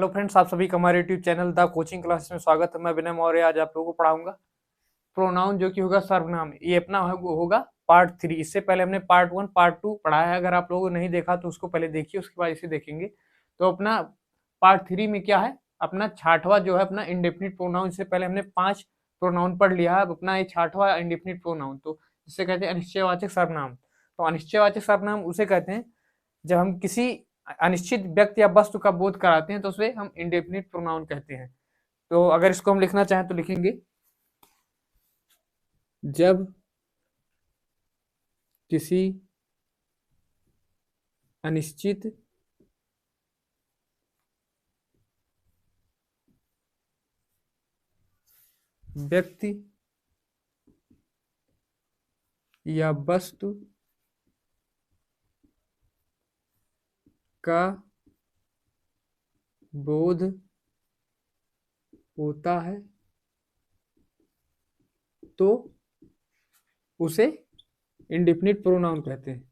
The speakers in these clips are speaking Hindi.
हेलो फ्रेंड्स, आप सभी का हमारे YouTube channel the coaching classes में स्वागत है। मैं विनय मौर्य आज आप लोगों को पढ़ाऊंगा प्रोनाउन जो कि होगा सर्वनाम। ये अपना होगा पार्ट 3। इससे पहले हमने पार्ट 1 पार्ट 2 पढ़ाया है। अगर आप लोगों ने नहीं देखा तो उसको पहले देखिए, उसके बाद इसे देखेंगे। तो अपना पार्ट 3 में क्या है, अपना छठवां जो है अपना इंडेफिनिट प्रोनाउन। इससे पहले हमने 5 प्रोनाउन पढ़ लिया है। अब अपना ये छठवां इंडेफिनिट प्रोनाउन, तो जिसे कहते हैं अनिश्चयवाचक सर्वनाम। तो अनिश्चयवाचक सर्वनाम उसे कहते हैं जब हम किसी अनिश्चित व्यक्ति या वस्तु का बोध कराते हैं तो उसे हम इंडेफिनिट प्रोनाउन कहते हैं। तो अगर इसको हम लिखना चाहें तो लिखेंगे, जब किसी अनिश्चित व्यक्ति या वस्तु का बोध होता है तो उसे इंडेफिनिट प्रोनाउन कहते हैं।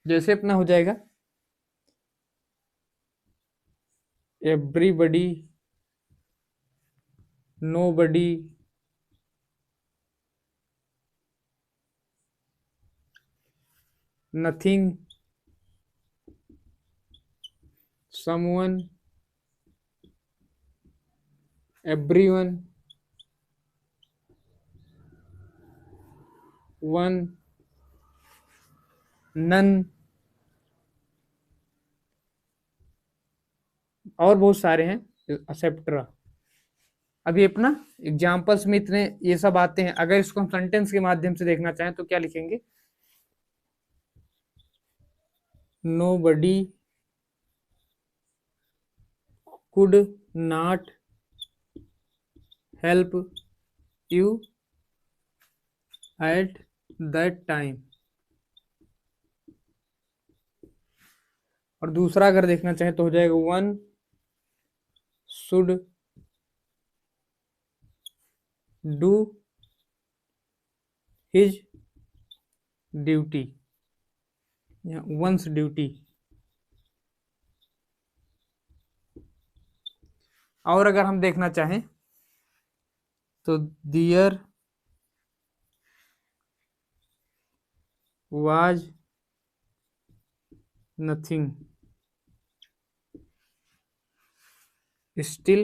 जैसे अपना हो जाएगा everybody, nobody, nothing, someone, everyone, one, none और बहुत सारे हैं, एक्सेप्ट्रा। अभी अपना एग्जाम्पल्स में इतने ये सब आते हैं। अगर इसको हम सेंटेंस के माध्यम से देखना चाहें तो क्या लिखेंगे, nobody could not help you at that time. और दूसरा अगर देखना चाहें तो हो जाएगा one should do his duty या वंस ड्यूटी। और अगर हम देखना चाहें तो there was nothing still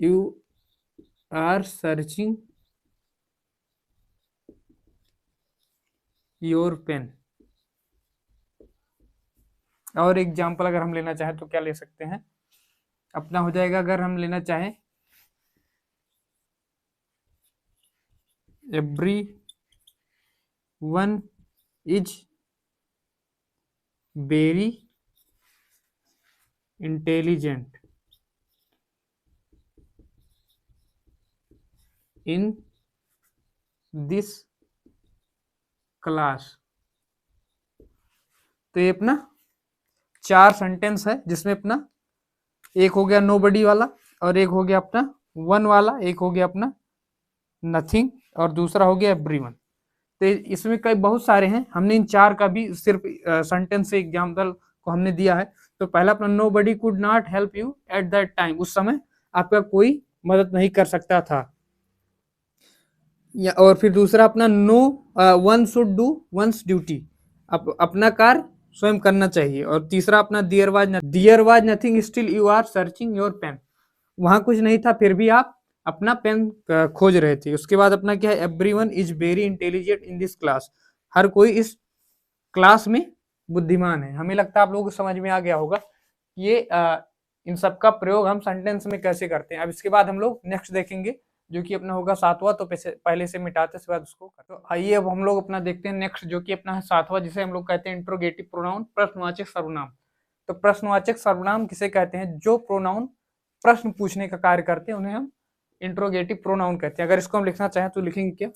you are searching your pain. और एग्जाम्पल अगर हम लेना चाहें तो क्या ले सकते हैं, अपना हो जाएगा अगर हम लेना चाहें every one is very intelligent in this class. तो ये अपना 4 सेंटेंस है, जिसमें अपना एक हो गया नोबडी वाला, और एक हो गया अपना वन वाला, एक हो गया अपना नथिंग, और दूसरा हो गया एवरीवन। तो इसमें कई बहुत सारे हैं। हमने इन 4 का भी सिर्फ सेंटेंस से एग्जाम्पल को हमने दिया है। तो पहला अपना nobody could not help you at that time, उस समय आपका कोई मदद नहीं कर सकता था। या और फिर दूसरा अपना no one should do one's duty, अपना कार्य स्वयं करना चाहिए। और तीसरा अपना there was nothing still you are searching your pain, वहां कुछ नहीं था फिर भी आप अपना पेन खोज रहे थे। उसके बाद अपना क्या है, everyone is very intelligent in this class, हर कोई इस क्लास में बुद्धिमान है। हमें लगता है आप लोगों को समझ में आ गया होगा ये इन सब का प्रयोग हम सेंटेंस में कैसे करते हैं। अब इसके बाद हम लोग नेक्स्ट देखेंगे जो कि अपना होगा 7वां। तो पहले से मिटाते इसके बाद उसको तो आइए अब हम लोग अपना देखते हैं नेक्स्ट, जो कि अपना है 7वां, जिसे हम लोग कहते हैं इंट्रोगेटिव प्रोनाउन, प्रश्नवाचक सर्वनाम। तो प्रश्नवाचक सर्वनाम किसे कहते हैं, जो प्रोनाउन प्रश्न पूछने का कार्य करते हैं उन्हें हम इंट्रोगेटिव प्रोनाउन कहते हैं। अगर इसको हम लिखना चाहें तो लिखेंगे क्या,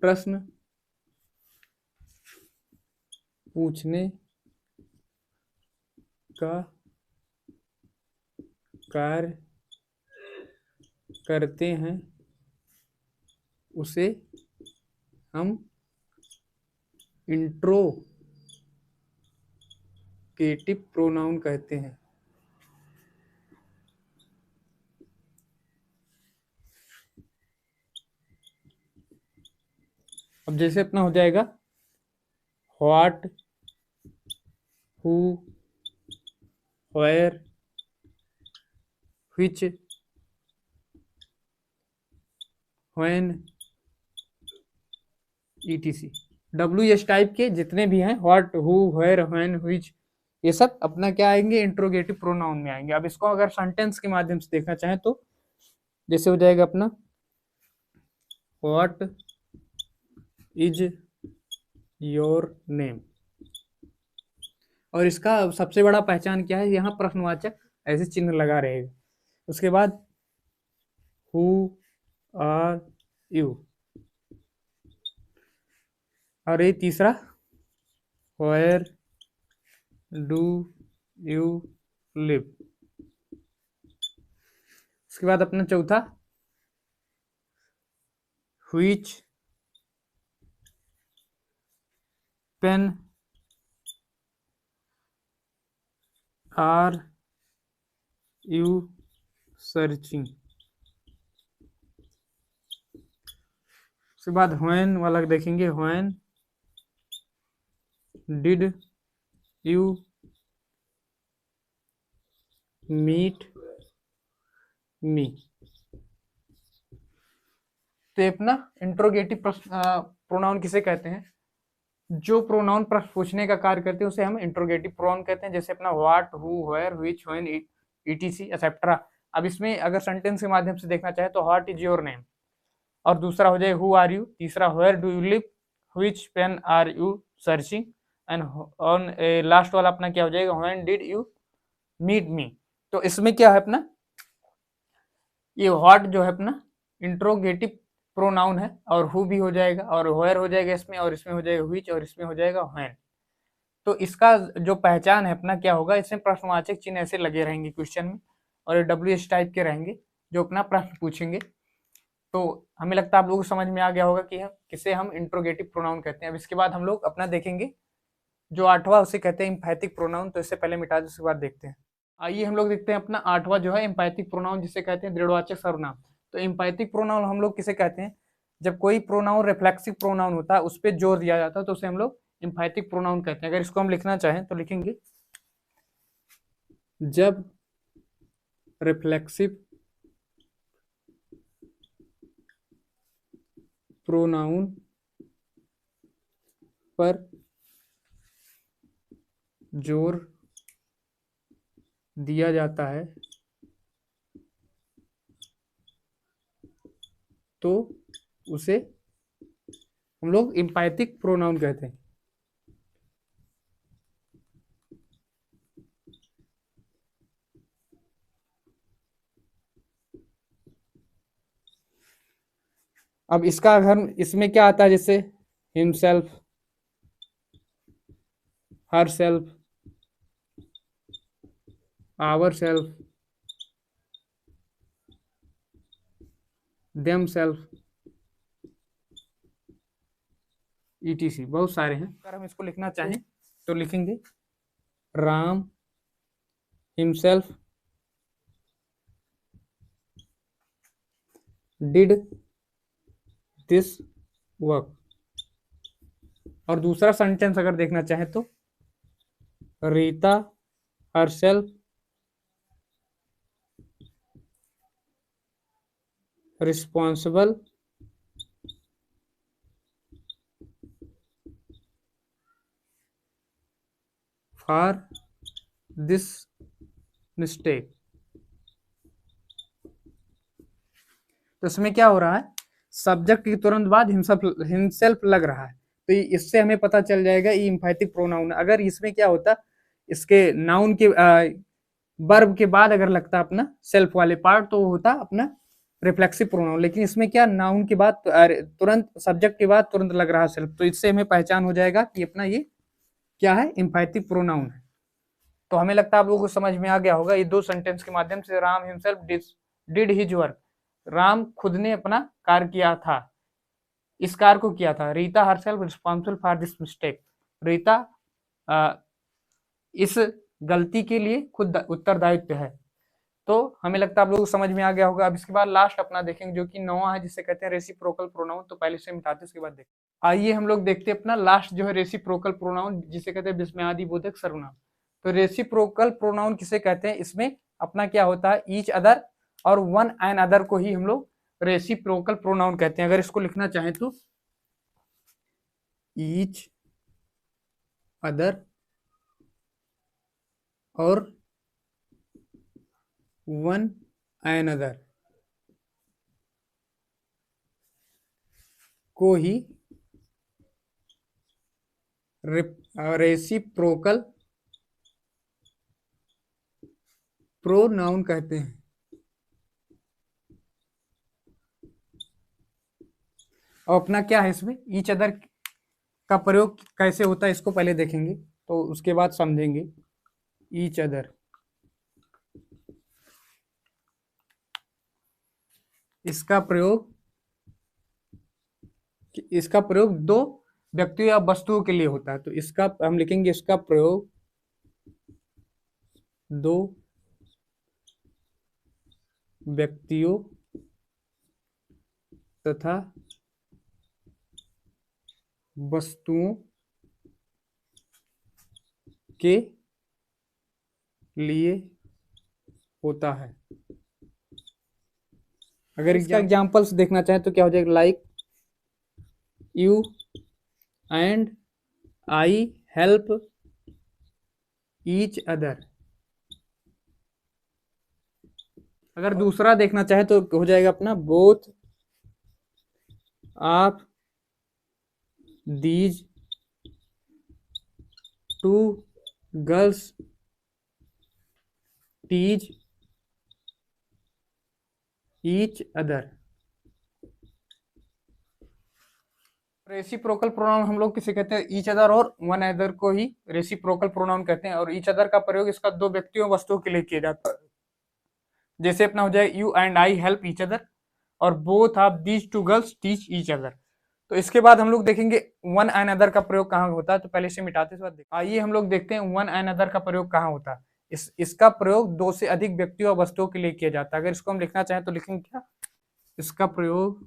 प्रश्न पूछने का कार्य करते हैं उसे हम इंट्रोगेटिव प्रोनाउन कहते हैं। अब जैसे अपना हो जाएगा what, who, where, which, when, etc. WH type के जितने भी हैं, what, who, where, when, which, ये सब अपना क्या आएंगे, इंट्रोगेटिव प्रोनाउन में आएंगे। अब इसको अगर सेंटेंस के माध्यम से देखना चाहें तो जैसे हो जाएगा अपना व्हाट इज योर नेम। और इसका सबसे बड़ा पहचान क्या है, यहाँ प्रश्नवाचक ऐसे चिन्ह लगा रहेगा। उसके बाद हु आर यू, और ये तीसरा वेयर डू यू लिव। उसके बाद अपना चौथा which pen are you searching. उसके बाद व्हेन वाला देखेंगे, when did you meet me. तो अपना इंट्रोगेटिव प्रोनाउन किसे कहते हैं, जो प्रोनाउन प्रश्न पूछने का कार्य करते हैं उसे हम इंट्रोगेटिव प्रोनाउन कहते हैं। जैसे अपना what, who, where, which, when, etc etcetera. अब इसमें अगर सेंटेंस के माध्यम से देखना चाहे तो व्हाट इज योर नेम, और दूसरा हो जाए हु आर यू, तीसरा where do you live, which pen are you searching, and on last वाला अपना क्या हो जाएगा, when did you meet me. तो इसमें क्या है अपना, ये व्हाट जो है अपना इंट्रोगेटिव प्रोनाउन है, और हु भी हो जाएगा, और वेयर हो जाएगा इसमें, और इसमें हो जाएगा व्हिच, और इसमें हो जाएगा व्हेन। तो इसका जो पहचान है अपना क्या होगा, इसमें प्रश्नवाचक चिन्ह ऐसे लगे रहेंगे क्वेश्चन में, और ये WH टाइप के रहेंगे जो अपना प्रश्न पूछेंगे। तो हमें लगता है आप लोगों को समझ में आ गया होगा कि किसे हम इंट्रोगेटिव प्रोनाउन कहते हैं। अब इसके बाद हम लोग अपना देखेंगे जो आठवां, उसे कहते हैं एम्पैथिक प्रोनाउन। तो इससे पहले मिटा दो, उसके बाद देखते हैं। आइए हम लोग देखते हैं अपना आठवां जो है एम्पैथिक प्रोनाउन, जिसे कहते हैं दृढ़वाचक सर्वनाम। तो एम्पैथिक प्रोनाउन हम लोग किसे कहते हैं, जब कोई प्रोनाउन रिफ्लेक्सिव प्रोनाउन होता है उस पर जोर दिया जाता है तो उसे हम लोग एम्पैथिक प्रोनाउन कहते हैं। अगर इसको हम लिखना चाहें तो लिखेंगे, जब रिफ्लेक्सिव प्रोनाउन पर जोर दिया जाता है तो उसे हम लोग एम्पैथिक प्रोनाउन कहते हैं। अब इसका अगर इसमें क्या आता है, जैसे himself, herself, ourself, themself, etc, बहुत सारे हैं। अगर हम इसको लिखना चाहें तो लिखेंगे, Ram himself did this work. और दूसरा सेंटेंस अगर देखना चाहें तो Rita herself responsible for this mistake. तो इसमें क्या हो रहा है, सब्जेक्ट के तुरंत बाद हिमसेल्फ लग रहा है, तो इससे हमें पता चल जाएगा ये एम्पैथिक प्रोनाउन है। अगर इसमें क्या होता, इसके नाउन के वर्ब के बाद अगर लगता अपना सेल्फ वाले पार्ट तो होता अपना रिफ्लेक्सिव प्रोनाउन। लेकिन इसमें क्या, नाउन के बाद तुरंत, सब्जेक्ट के बाद तुरंत लग रहा सेल्फ, तो इससे हमें पहचान हो जाएगा कि अपना ये क्या है, इंफैटिक प्रोनाउन है। तो हमें लगता है आप लोगों को समझ में आ गया होगा ये दो सेंटेंस के माध्यम से। Ram himself did his work, Ram खुद ने अपना कार्य किया था, इस कार्य को किया था। Rita herself responsible for this mistake, Rita इस गलती के लिए खुद उत्तरदायित्व है। तो हमें लगता है आप लोगों को समझ में आ गया होगा। अब इसके बाद लास्ट अपना देखेंगे जो कि 9वां है, जिसे कहते हैं रेसिप्रोकल प्रोनाउन। तो पहले से मिटाते उसके बाद देखते हैं। आइए हम लोग देखते हैं अपना लास्ट जो है रेसिप्रोकल प्रोनाउन, जिसे कहते हैं विस्मयादि बोधक सर्वनाम। तो रेसिप्रोकल प्रोनाउन किसे कहते हैं, इसमें अपना क्या होता है, ईच अदर और वन एंड अदर को ही हम लोग रेसिप्रोकल प्रोनाउन कहते हैं। अगर इसको लिखना चाहें तो ईच अदर और वन एंड अदर को ही रेसिप्रोकल प्रोनाउन कहते हैं। और अपना क्या है, इसमें ईच अदर का प्रयोग कैसे होता है इसको पहले देखेंगे, तो उसके बाद समझेंगे। ईच अदर, इसका प्रयोग दो व्यक्तियों या वस्तुओं के लिए होता है। तो इसका हम लिखेंगे, इसका प्रयोग दो व्यक्तियों तथा वस्तुओं के लिए होता है। अगर इसका एग्जांपल्स देखना चाहें तो क्या हो जाएगा, like you and I help each other. अगर दूसरा देखना चाहे तो हो जाएगा अपना both of these two girls teach each other. Reciprocal pronoun हम लोग किसे कहते हैं, ईच अदर और वन अदर को ही रेसिप्रोकल प्रोनाउन कहते हैं। और ईच अदर का प्रयोग इसका दो व्यक्तियों वस्तुओं के लिए किया जाता है। जैसे अपना हो जाए you and I help each other और both of these two girls teach each other. तो इसके बाद हम लोग देखेंगे वन एंड अदर का प्रयोग कहाँ होता है। तो पहले से मिटाते इस बात आइए हम लोग देखते हैं वन एंड अदर का प्रयोग कहाँ होता है। इसका प्रयोग दो से अधिक व्यक्तियों और वस्तुओं के लिए किया जाता है। अगर इसको हम लिखना चाहें तो लिखेंगे क्या, इसका प्रयोग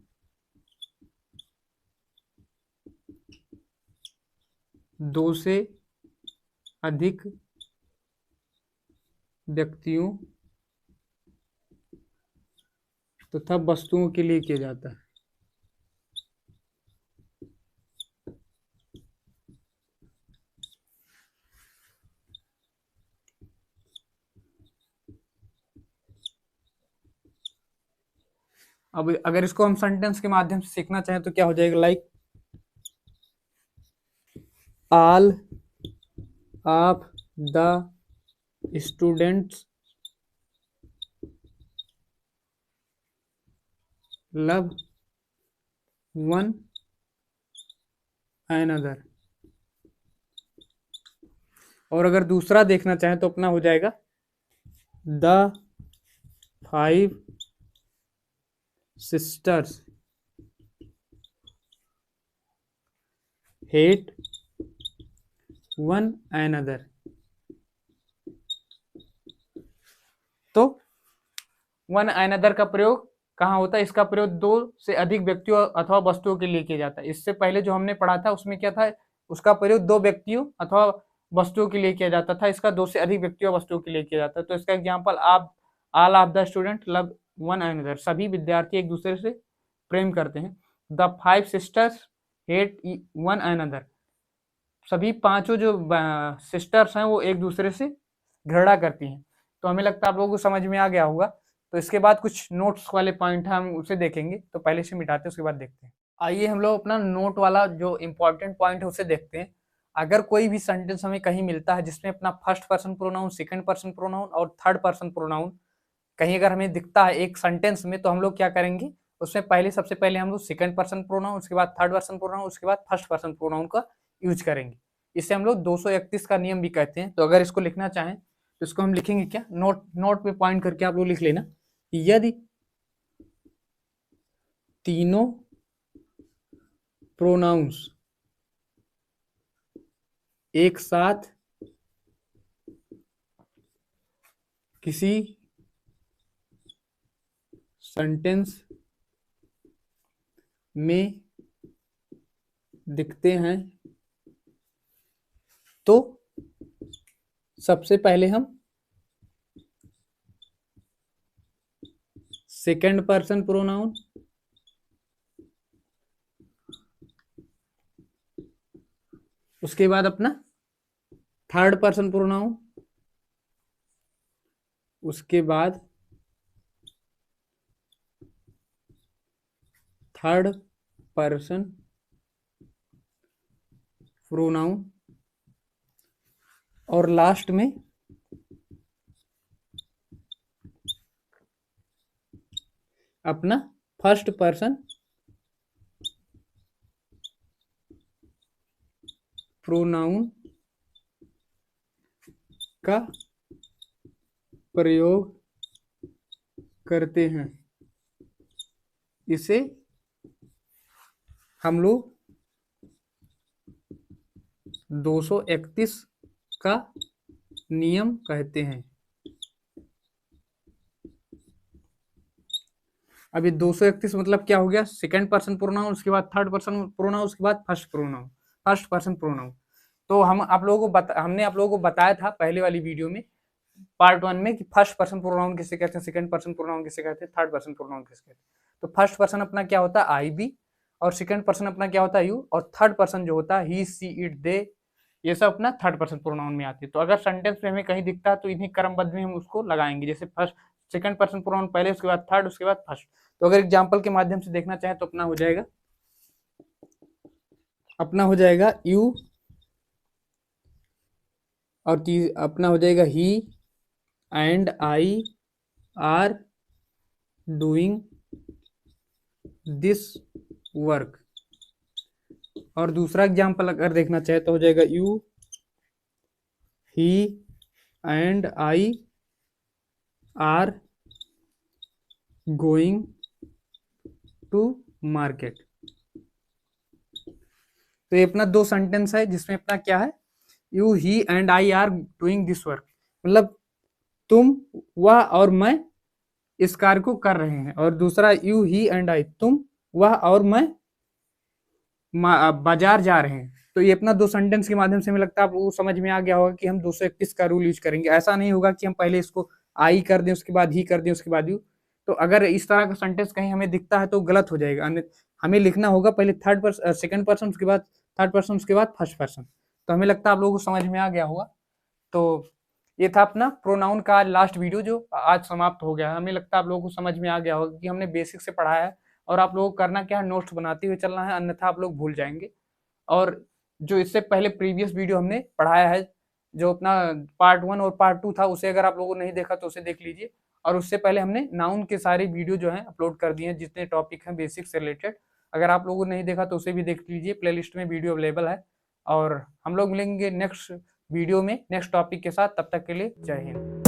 दो से अधिक व्यक्तियों तथा वस्तुओं के लिए किया जाता है। अब अगर इसको हम सेंटेंस के माध्यम से सीखना चाहें तो क्या हो जाएगा, like all of the students love one and other. और अगर दूसरा देखना चाहें तो अपना हो जाएगा the 5 sisters hate one and other. तो वन एंड अदर का प्रयोग कहाँ होता है, इसका प्रयोग दो से अधिक व्यक्तियों अथवा वस्तुओं के लिए किया जाता है। इससे पहले जो हमने पढ़ा था उसमें क्या था, उसका प्रयोग दो व्यक्तियों अथवा वस्तुओं के लिए किया जाता था, इसका दो से अधिक व्यक्तियों वस्तुओं के लिए किया जाता है। तो इसका एग्जाम्पल आप all of the student love one and other, सभी विद्यार्थी एक दूसरे से प्रेम करते हैं। The 5 sisters hate one and other, सभी पांचों जो सिस्टर्स हैं वो एक दूसरे से घृणा करती हैं। तो हमें लगता है आप लोगों को समझ में आ गया होगा। तो इसके बाद कुछ नोट्स वाले पॉइंट हैं, हम उसे देखेंगे। तो पहले से मिटाते हैं उसके बाद देखते हैं। आइए हम लोग अपना नोट वाला जो इंपॉर्टेंट पॉइंट है उसे देखते हैं। अगर कोई भी सेंटेंस हमें कहीं मिलता है जिसमें अपना first person pronoun, second person pronoun और थर्ड पर्सन प्रोनाउन कहीं अगर हमें दिखता है एक सेंटेंस में, तो हम लोग क्या करेंगे, उसमें सबसे पहले हम लोग सेकंड पर्सन प्रोनाउन, उसके बाद थर्ड पर्सन प्रोनाउन, उसके बाद फर्स्ट पर्सन प्रोनाउन का यूज करेंगे। इसे हम लोग 231 का नियम भी कहते हैं। तो अगर इसको लिखना चाहें तो इसको हम लिखेंगे क्या, नोट पे पॉइंट करके आप लोग लिख लेना, यदि तीनों प्रोनाउंस एक साथ किसी सेंटेंस में दिखते हैं तो सबसे पहले हम सेकंड पर्सन प्रोनाउन, उसके बाद अपना थर्ड पर्सन प्रोनाउन, उसके बाद थर्ड पर्सन प्रोनाउन और लास्ट में अपना फर्स्ट पर्सन प्रोनाउन का प्रयोग करते हैं। इसे हम लोग 231 का नियम कहते हैं। अब ये 231 मतलब क्या हो गया, सेकंड पर्सन प्रोनाउन, उसके बाद थर्ड पर्सन प्रोनाउन, उसके बाद फर्स्ट पर्सन प्रोनाउन। तो हमने आप लोगों को बताया था पहले वाली वीडियो में, पार्ट 1 में, कि फर्स्ट पर्सन प्रोनाउन किसे कहते हैं, सेकंड पर्सन प्रोनाउन किसे कहते हैं, थर्ड पर्सन प्रोनाउन किसे कहते हैं। तो फर्स्ट पर्सन अपना क्या होता है, आई बी, और सेकंड पर्सन अपना क्या होता है, यू, और थर्ड पर्सन जो होता है ही सी इट दे, ये सब अपना थर्ड पर्सन प्रोनाउन में आते हैं। तो अगर सेंटेंस में हमें कहीं दिखता है तो इन्हीं क्रमबद्ध में हम उसको लगाएंगे, जैसे फर्स्ट सेकंड पर्सन प्रोनाउन पहले, उसके बाद थर्ड, उसके बाद फर्स्ट। तो अगर एग्जाम्पल के माध्यम से देखना चाहे तो अपना हो जाएगा यू, और अपना हो जाएगा he and I are doing this work. और दूसरा एग्जाम्पल अगर देखना चाहे तो हो जाएगा you, he and I are going to market. तो ये अपना दो सेंटेंस है जिसमें अपना क्या है, you he and I are doing this work, मतलब तुम, वह और मैं इस कार्य को कर रहे हैं। और दूसरा यू ही एंड आई, तुम, वह और मैं बाजार जा रहे हैं। तो ये अपना दो सेंटेंस के माध्यम से हमें लगता है आपको समझ में आ गया होगा कि हम 231 का रूल यूज करेंगे। ऐसा नहीं होगा कि हम पहले इसको आई कर दें, उसके बाद ही कर दें, उसके बाद यू। तो अगर इस तरह का सेंटेंस कहीं हमें दिखता है तो गलत हो जाएगा। हमें लिखना होगा पहले थर्ड पर्सन, सेकंड पर्सन, उसके बाद थर्ड पर्सन, उसके बाद फर्स्ट पर्सन। तो हमें लगता है आप लोगों को समझ में आ गया होगा। तो ये था अपना प्रोनाउन का लास्ट वीडियो जो आज समाप्त हो गया है। हमें लगता है आप लोगों को समझ में आ गया होगा कि हमने बेसिक से पढ़ाया है, और आप लोगों को करना क्या है, नोट्स बनाते हुए चलना है, अन्यथा आप लोग भूल जाएंगे। और जो इससे पहले प्रीवियस वीडियो हमने पढ़ाया है, जो अपना पार्ट 1 और पार्ट 2 था, उसे अगर आप लोगों ने नहीं देखा तो उसे देख लीजिए। और उससे पहले हमने नाउन के सारे वीडियो जो हैं अपलोड कर दिए हैं, जितने टॉपिक हैं बेसिक से रिलेटेड। अगर आप लोगों ने नहीं देखा तो उसे भी देख लीजिए, प्लेलिस्ट में वीडियो अवेलेबल है। और हम लोग मिलेंगे नेक्स्ट वीडियो में नेक्स्ट टॉपिक के साथ। तब तक के लिए जय हिंद।